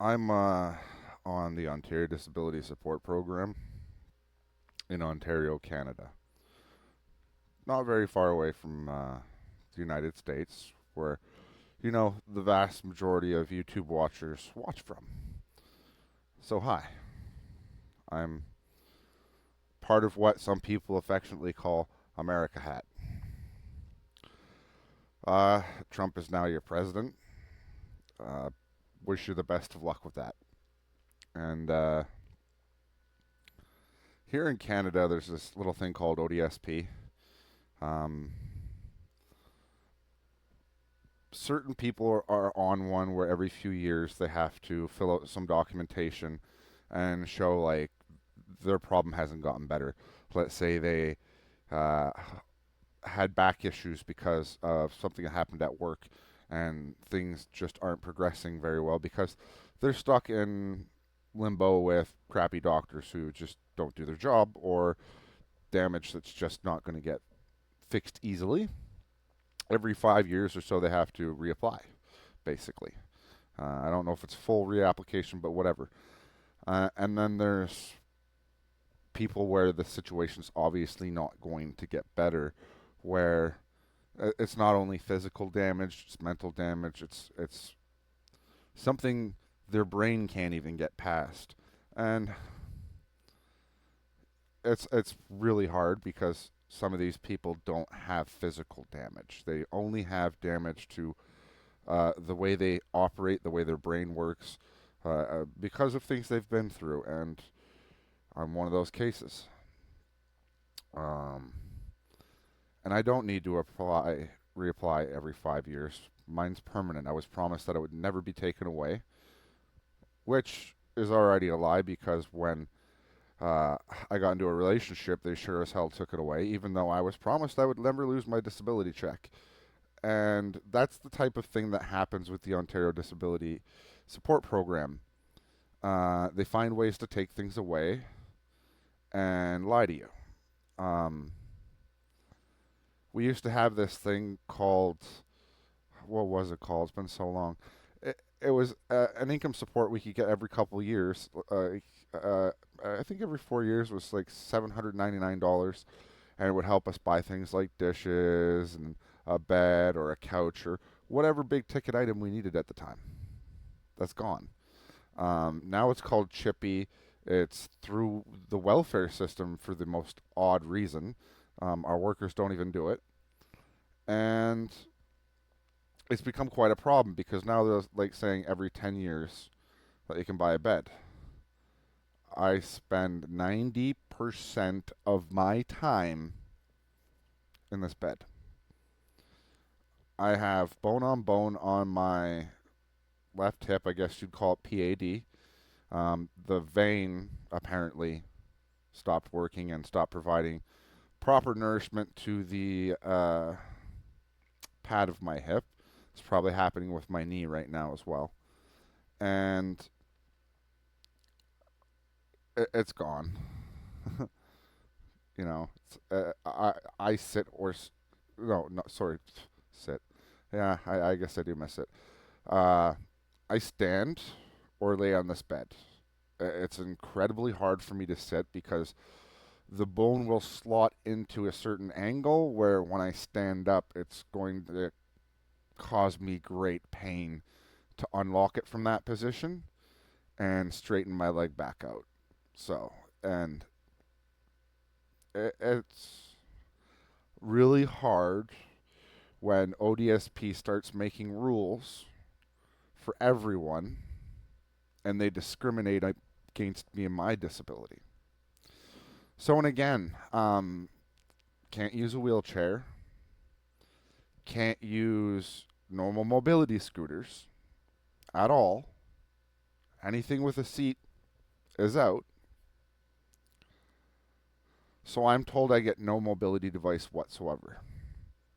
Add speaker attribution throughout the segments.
Speaker 1: I'm on the Ontario Disability Support Program in Ontario, Canada. Not very far away from the United States, where, the vast majority of YouTube watchers watch from. So, hi. I'm part of what some people affectionately call America Hat. Uh, Trump is now your president. Uh, wish you the best of luck with that. And here in Canada, there's this little thing called ODSP. Um, Certain people are on one where every few years they have to fill out some documentation and show like their problem hasn't gotten better. Let's say they uh, had back issues because of something that happened at work and things just aren't progressing very well because they're stuck in limbo with crappy doctors who just don't do their job or damage that's just not going to get fixed easily. Every 5 years or so, they have to reapply, basically. I don't know if it's full reapplication, but whatever. And then there's people where the situation's obviously not going to get better, where it's not only physical damage, it's mental damage, it's something their brain can't even get past. And it's really hard because some of these people don't have physical damage. They only have damage to the way they operate, the way their brain works, because of things they've been through. And I'm one of those cases. Um, and I don't need to reapply every 5 years. Mine's permanent. I was promised that it would never be taken away, which is already a lie because when uh, I got into a relationship, they sure as hell took it away, even though I was promised I would never lose my disability check. And that's the type of thing that happens with the Ontario Disability Support Program. They find ways to take things away and lie to you. Um, we used to have this thing called, what was it called? It's been so long. It was an income support we could get every couple of years. Uh, I think every 4 years was like $799, and it would help us buy things like dishes and a bed or a couch or whatever big ticket item we needed at the time. That's gone. Now it's called Chippy. It's through the welfare system for the most odd reason. Our workers don't even do it. And it's become quite a problem because now they're like saying every 10 years that you can buy a bed. I spend 90% of my time in this bed. I have bone on my left hip, I guess you'd call it PAD. The vein apparently stopped working and stopped providing proper nourishment to the pad of my hip. It's probably happening with my knee right now as well. And it's gone. I sit or no, sorry, sit. Yeah, I guess I do miss it. Uh, I stand or lay on this bed. It's incredibly hard for me to sit because the bone will slot into a certain angle where when I stand up, it's going to cause me great pain to unlock it from that position and straighten my leg back out. So, and it's really hard when ODSP starts making rules for everyone and they discriminate against me and my disability. So, and again, can't use a wheelchair, can't use normal mobility scooters at all. Anything with a seat is out. So I'm told I get no mobility device whatsoever.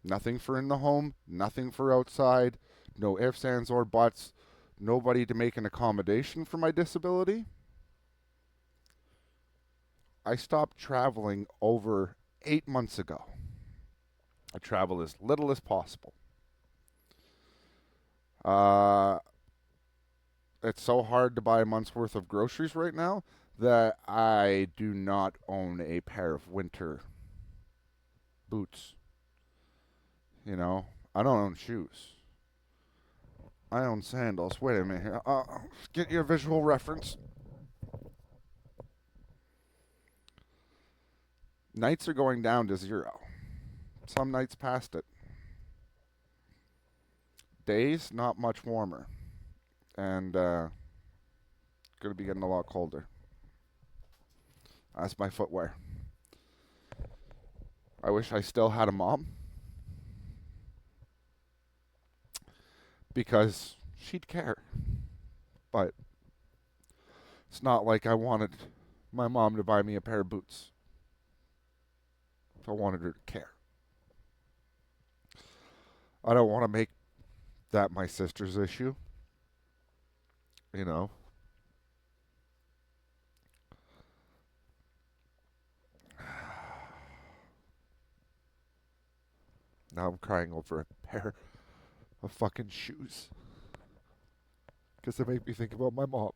Speaker 1: Nothing for in the home, nothing for outside, no ifs, ands, or buts, nobody to make an accommodation for my disability. I stopped traveling over 8 months ago. I travel as little as possible. Uh, it's so hard to buy a month's worth of groceries right now that I do not own a pair of winter boots. You know, I don't own shoes. I own sandals. Wait a minute here. Get your visual reference. Nights are going down to 0. Some nights past it. Days, not much warmer. And going to be getting a lot colder. That's my footwear. I wish I still had a mom. Because she'd care. But it's not like I wanted my mom to buy me a pair of boots. I wanted her to care. I don't want to make that my sister's issue. You know. Now I'm crying over a pair of fucking shoes. Because they make me think about my mom.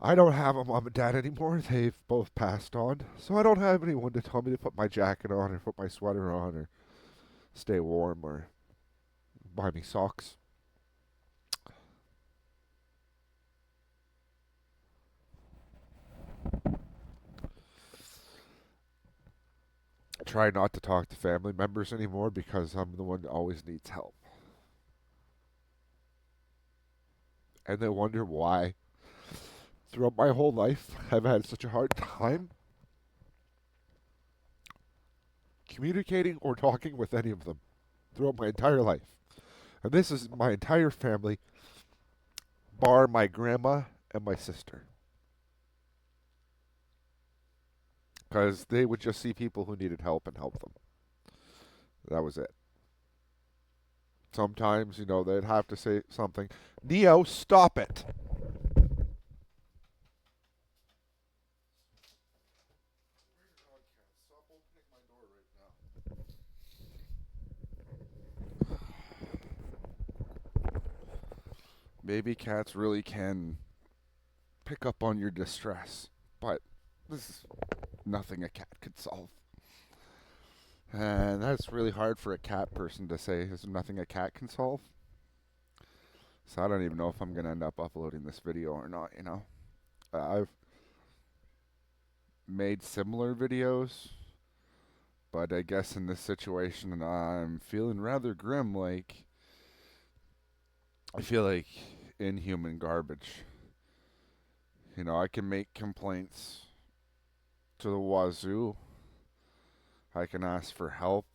Speaker 1: I don't have a mom and dad anymore. They've both passed on. So I don't have anyone to tell me to put my jacket on or put my sweater on or stay warm or buy me socks. I try not to talk to family members anymore because I'm the one that always needs help. And they wonder why throughout my whole life I've had such a hard time communicating or talking with any of them throughout my entire life. And this is my entire family, bar my grandma and my sister. Because they would just see people who needed help and help them. That was it. Sometimes, they'd have to say something. Neo, stop it. Maybe cats really can pick up on your distress, but this is nothing a cat could solve. And that's really hard for a cat person to say. There's nothing a cat can solve. So I don't even know if I'm going to end up uploading this video or not. I've made similar videos, but I guess in this situation I'm feeling rather grim. Like, I feel like inhuman garbage. I can make complaints to the wazoo. I can ask for help.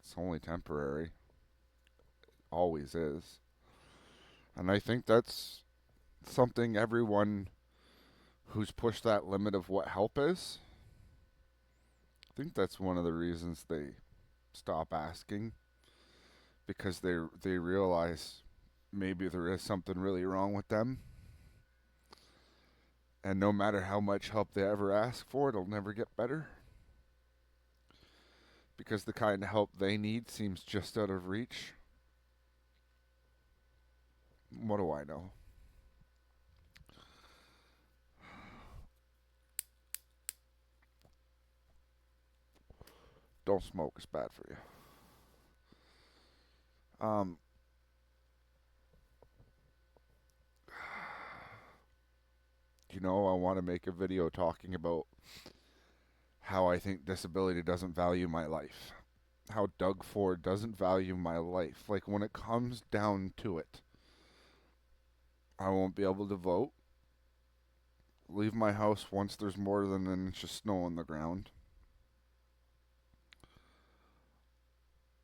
Speaker 1: It's only temporary. Always is. And I think that's something everyone who's pushed that limit of what help is, I think that's one of the reasons they stop asking, because they realize maybe there is something really wrong with them. And no matter how much help they ever ask for, it'll never get better. Because the kind of help they need seems just out of reach. What do I know? Don't smoke, it's bad for you. I want to make a video talking about how I think disability doesn't value my life. How Doug Ford doesn't value my life. Like, when it comes down to it, I won't be able to vote, leave my house once there's more than an inch of snow on the ground.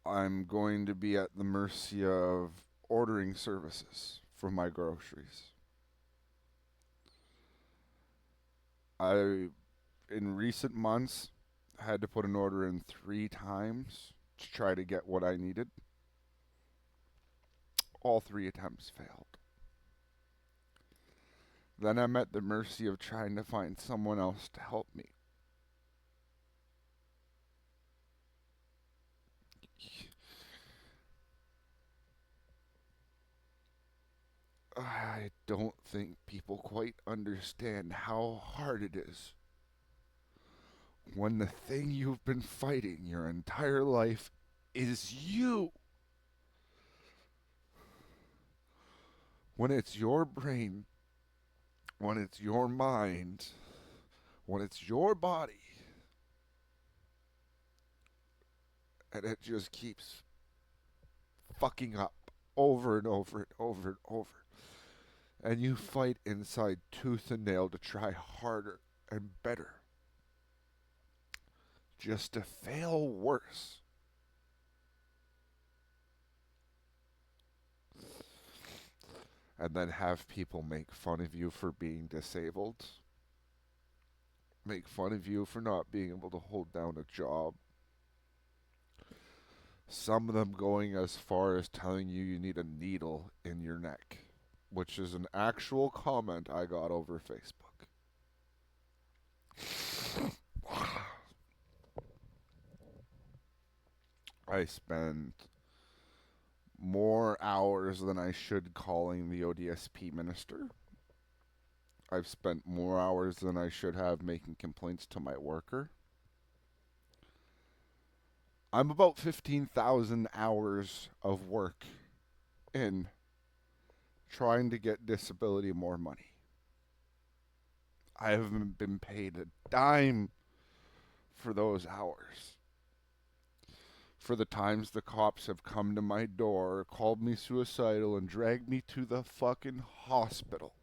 Speaker 1: I'm going to be at the mercy of ordering services for my groceries. I, in recent months, had to put an order in 3 times to try to get what I needed. All 3 attempts failed. Then I'm at the mercy of trying to find someone else to help me. I don't think people quite understand how hard it is when the thing you've been fighting your entire life is you. When it's your brain, when it's your mind, when it's your body, and it just keeps fucking up over and over and over and over. And you fight inside tooth and nail to try harder and better, just to fail worse. And then have people make fun of you for being disabled, make fun of you for not being able to hold down a job. Some of them going as far as telling you need a needle in your neck, which is an actual comment I got over Facebook. I spend more hours than I should calling the ODSP minister. I've spent more hours than I should have making complaints to my worker. I'm about 15,000 hours of work in trying to get disability more money. I haven't been paid a dime for those hours. For the times the cops have come to my door, called me suicidal, and dragged me to the fucking hospital.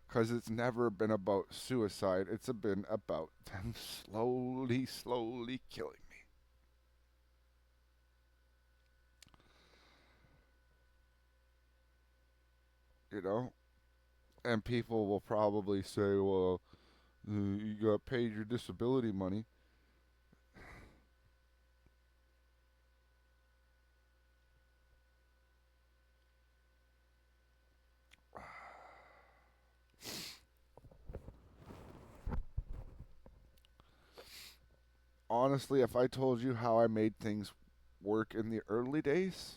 Speaker 1: Because it's never been about suicide, it's been about them slowly killing me. You know? And people will probably say, well, you got paid your disability money. Honestly, if I told you how I made things work in the early days,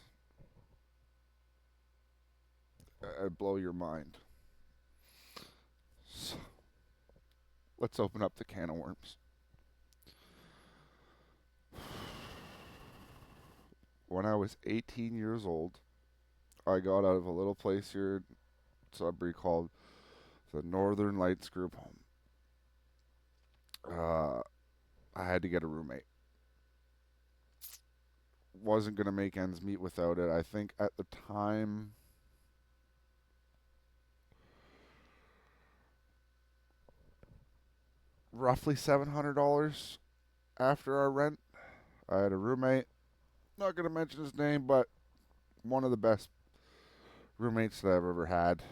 Speaker 1: I'd blow your mind. So, let's open up the can of worms. When I was 18 years old, I got out of a little place here in Sudbury called the Northern Lights Group Home. I had to get a roommate. Wasn't going to make ends meet without it. I think at the time, roughly $700 after our rent. I had a roommate. Not going to mention his name, but one of the best roommates that I've ever had.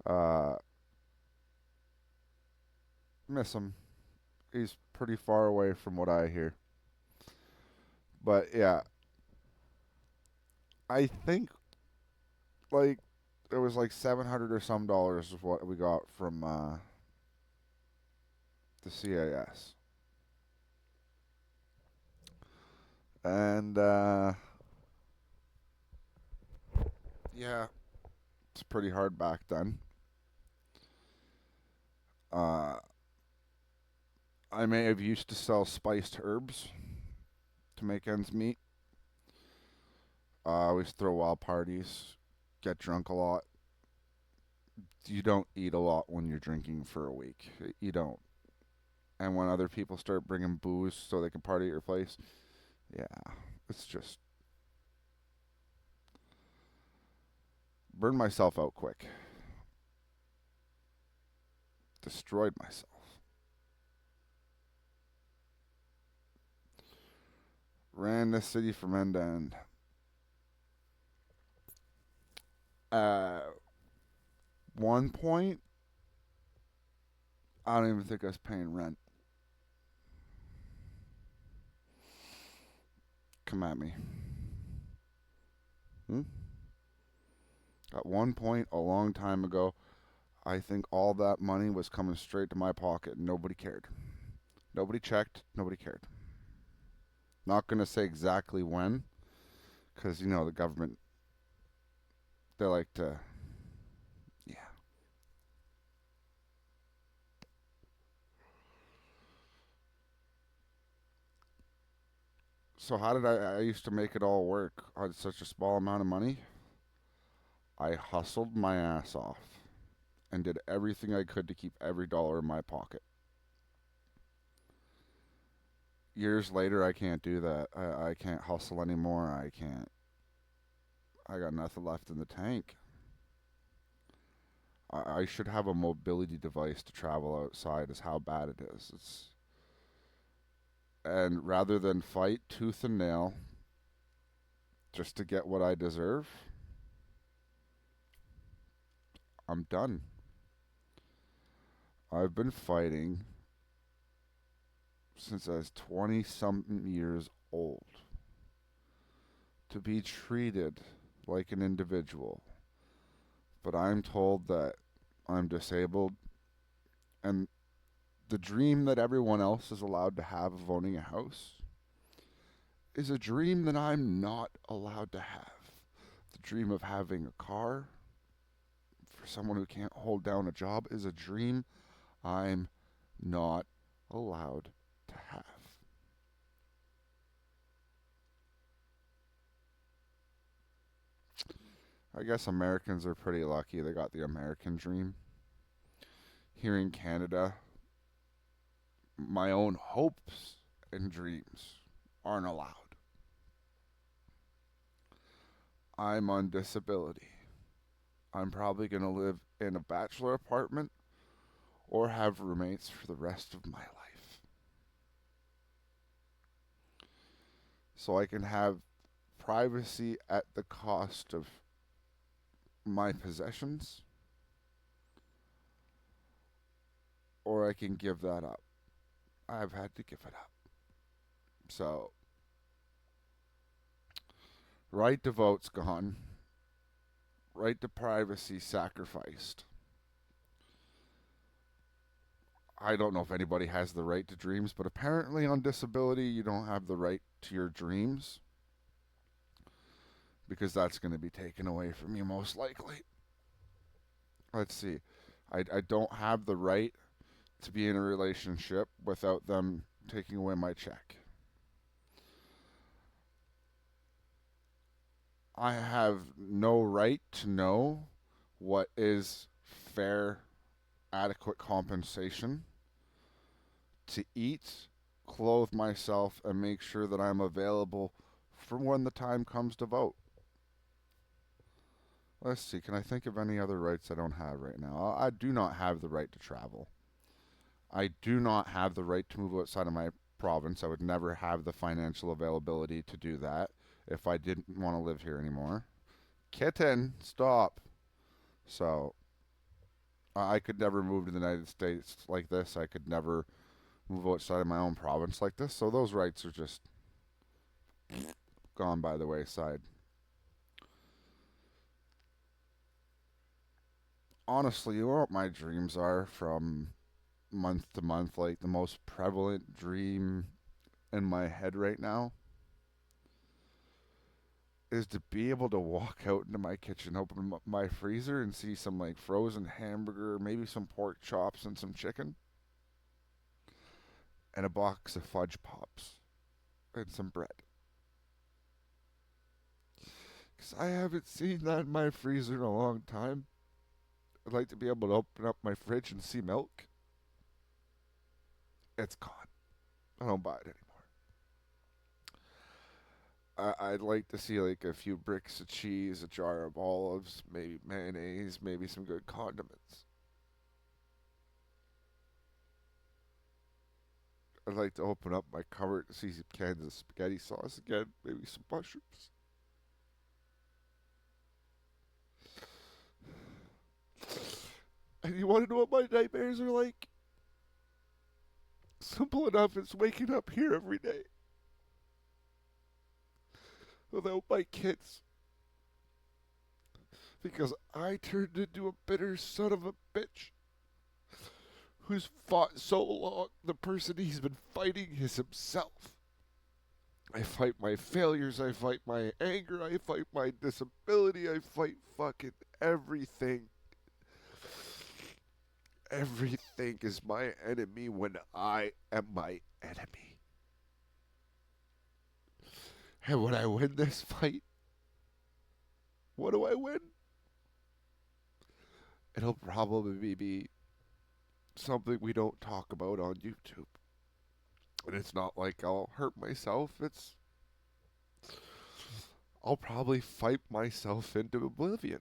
Speaker 1: Uh, Miss him. He's pretty far away from what I hear. But yeah, I think like it was like 700 or some dollars is what we got from the CAS. And yeah, it's pretty hard back then. Uh, I may have used to sell spiced herbs to make ends meet. I always throw wild parties, get drunk a lot. You don't eat a lot when you're drinking for a week. You don't. And when other people start bringing booze so they can party at your place, yeah, it's just burned myself out quick. Destroyed myself. Ran this city from end to end. At one point, I don't even think I was paying rent. Come at me. Hmm? At one point, a long time ago, I think all that money was coming straight to my pocket. Nobody cared. Nobody checked. Nobody cared. Not going to say exactly when, because, the government They like to, yeah. So how did I used to make it all work on such a small amount of money? I hustled my ass off and did everything I could to keep every dollar in my pocket. Years later, I can't do that. I can't hustle anymore. I can't. I got nothing left in the tank. I should have a mobility device to travel outside, is how bad it is. And rather than fight tooth and nail just to get what I deserve, I'm done. I've been fighting since I was 20 something years old to be treated like an individual. But I'm told that I'm disabled, and the dream that everyone else is allowed to have of owning a house is a dream that I'm not allowed to have. The dream of having a car for someone who can't hold down a job is a dream I'm not allowed to have. I guess Americans are pretty lucky they got the American dream. Here in Canada, my own hopes and dreams aren't allowed. I'm on disability. I'm probably going to live in a bachelor apartment or have roommates for the rest of my life. So I can have privacy at the cost of my possessions, or I can give that up. I've had to give it up. So, right to vote's gone. Right to privacy sacrificed. I don't know if anybody has the right to dreams, but apparently on disability, you don't have the right to your dreams because that's going to be taken away from you most likely. Let's see. I don't have the right to be in a relationship without them taking away my check. I have no right to know what is fair, adequate compensation to eat, clothe myself, and make sure that I'm available for when the time comes to vote. Let's see, can I think of any other rights I don't have right now? I do not have the right to travel. I do not have the right to move outside of my province. I would never have the financial availability to do that if I didn't want to live here anymore. Kitten, stop. So, I could never move to the United States like this. I could never move outside of my own province like this. So, those rights are just gone by the wayside. Honestly, you know what my dreams are from month to month? Like, the most prevalent dream in my head right now is to be able to walk out into my kitchen, open my freezer, and see some like frozen hamburger, maybe some pork chops and some chicken, and a box of fudge pops and some bread. Because I haven't seen that in my freezer in a long time. I'd like to be able to open up my fridge and see milk. It's gone. I don't buy it anymore. I'd like to see like a few bricks of cheese, a jar of olives, maybe mayonnaise, maybe some good condiments. I'd like to open up my cupboard to see some cans of spaghetti sauce again, maybe some mushrooms. And you want to know what my nightmares are like? Simple enough, it's waking up here every day without my kids. Because I turned into a bitter son of a bitch who's fought so long. The person he's been fighting is himself. I fight my failures, I fight my anger, I fight my disability, I fight fucking everything. Everything is my enemy when I am my enemy. And when I win this fight, what do I win? It'll probably be something we don't talk about on YouTube. And it's not like I'll hurt myself, I'll probably fight myself into oblivion.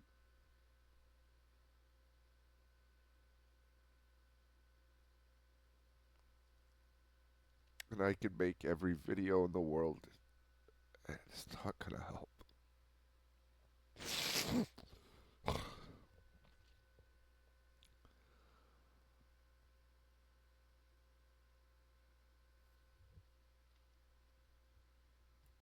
Speaker 1: And I can make every video in the world, and it's not gonna help.